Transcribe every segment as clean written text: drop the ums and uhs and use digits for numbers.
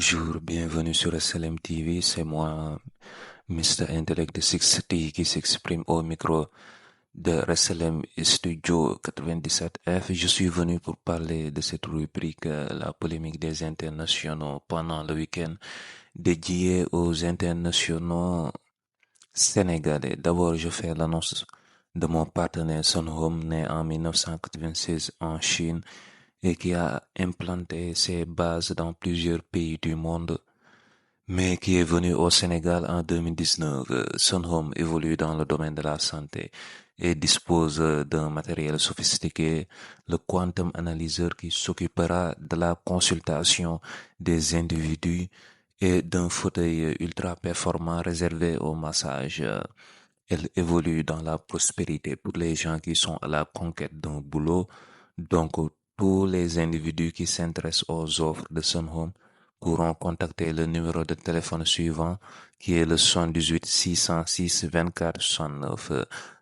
Bonjour, bienvenue sur SLM TV, c'est moi, Mr. Intellect 60 qui s'exprime au micro de SLM Studio 97F. Je suis venu pour parler de cette rubrique, la polémique des internationaux pendant le week-end dédié aux internationaux sénégalais. D'abord, je fais l'annonce de mon partenaire Son Home, né en 1996 en Chine et qui a implanté ses bases dans plusieurs pays du monde, mais qui est venu au Sénégal en 2019. Son Home évolue dans le domaine de la santé et dispose d'un matériel sophistiqué, le Quantum Analyzer qui s'occupera de la consultation des individus et d'un fauteuil ultra performant réservé au massage. Elle évolue dans la prospérité pour les gens qui sont à la conquête d'un boulot. Donc, tous les individus qui s'intéressent aux offres de Sun Home pourront contacter le numéro de téléphone suivant qui est le 78 606 24 69.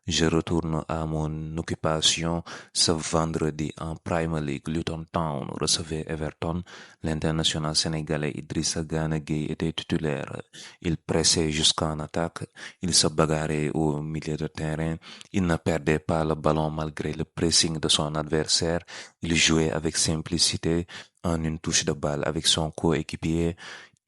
Je retourne à mon occupation ce vendredi en Premier League. Luton Town recevait Everton. L'international sénégalais Idrissa Gana Gueye était titulaire. Il pressait jusqu'en attaque. Il se bagarrait au milieu de terrain. Il ne perdait pas le ballon malgré le pressing de son adversaire. Il jouait avec simplicité en une touche de balle avec son coéquipier.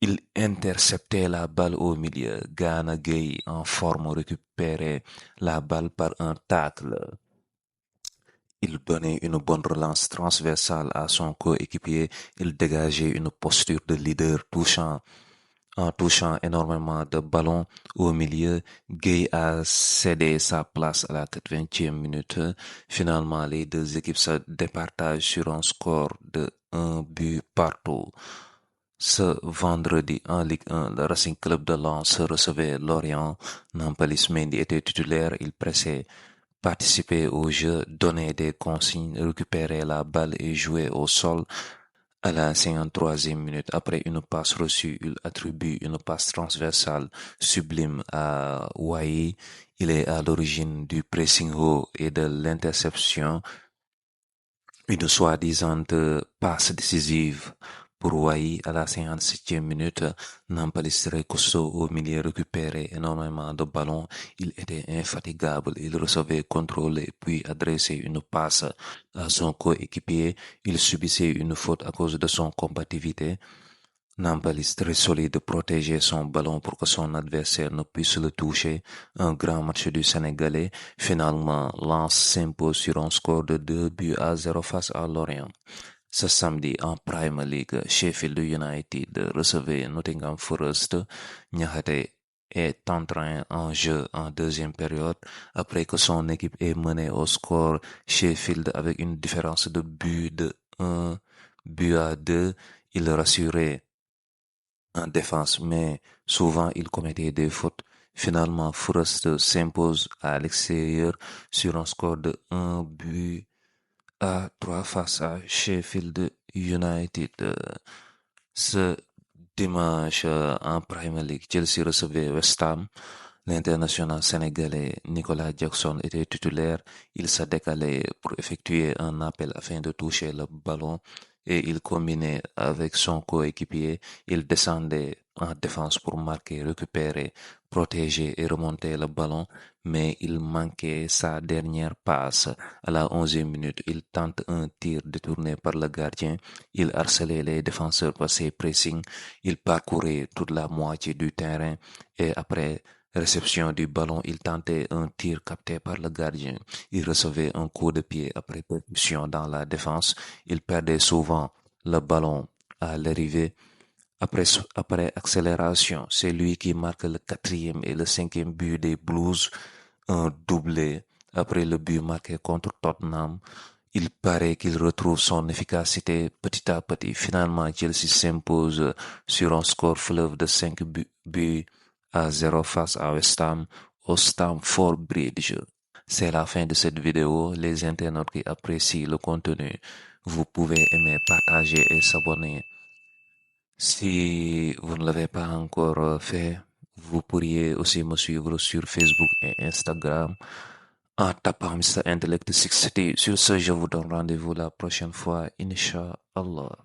Il interceptait la balle au milieu. Gana Gueye, en forme, récupérait la balle par un tacle. Il donnait une bonne relance transversale à son coéquipier. Il dégageait une posture de leader en touchant énormément de ballons au milieu. Gueye a cédé sa place à la 80e minute. Finalement, les deux équipes se départagent sur un score de 1 but partout. Ce vendredi en Ligue 1, le Racing Club de Lens recevait Lorient. Nampalys Mendy était titulaire, il pressait, participait au jeu, donnait des consignes, récupérait la balle et jouait au sol. À la 53e minute, après une passe reçue, il attribue une passe transversale sublime à Wai. Il est à l'origine du pressing haut et de l'interception. Une soi-disant passe décisive pour Wai à la 57e minute. Nampalys très costaud au milieu récupérait énormément de ballons. Il était infatigable. Il recevait, contrôlait, puis adressait une passe à son coéquipier. Il subissait une faute à cause de son combativité. Nampalys très solide protégeait son ballon pour que son adversaire ne puisse le toucher. Un grand match du Sénégalais. Finalement, Lens s'impose sur un score de 2 buts à 0 face à Lorient. Ce samedi, en Premier League, Sheffield United recevait Nottingham Forest. Niakhaté est entré en jeu en deuxième période après que son équipe ait mené au score Sheffield avec une différence de but de 1 but à 2. Il rassurait en défense, mais souvent il commettait des fautes. Finalement, Forest s'impose à l'extérieur sur un score de 1 but à 3 face à Sheffield United. Ce dimanche en Premier League, Chelsea recevait West Ham. L'international sénégalais Nicolas Jackson était titulaire. Il s'est décalé pour effectuer un appel afin de toucher le ballon et il combinait avec son coéquipier. Il descendait en défense pour marquer, récupérer, protéger et remonter le ballon, mais il manquait sa dernière passe. À la 11e minute, il tente un tir détourné par le gardien. Il harcelait les défenseurs par ses pressings. Il parcourait toute la moitié du terrain et après réception du ballon, il tentait un tir capté par le gardien. Il recevait un coup de pied après percussion dans la défense. Il perdait souvent le ballon à l'arrivée. Après accélération, c'est lui qui marque le 4e et le 5e but des Blues, un doublé. Après le but marqué contre Tottenham, il paraît qu'il retrouve son efficacité petit à petit. Finalement, Chelsea s'impose sur un score fleuve de 5 buts à 0 face à West Ham au Stamford Bridge. C'est la fin de cette vidéo. Les internautes qui apprécient le contenu, vous pouvez aimer, partager et s'abonner. Si vous ne l'avez pas encore fait, vous pourriez aussi me suivre sur Facebook et Instagram en tapant Mr. Intellect 60. Sur ce, je vous donne rendez-vous la prochaine fois, Inch'Allah.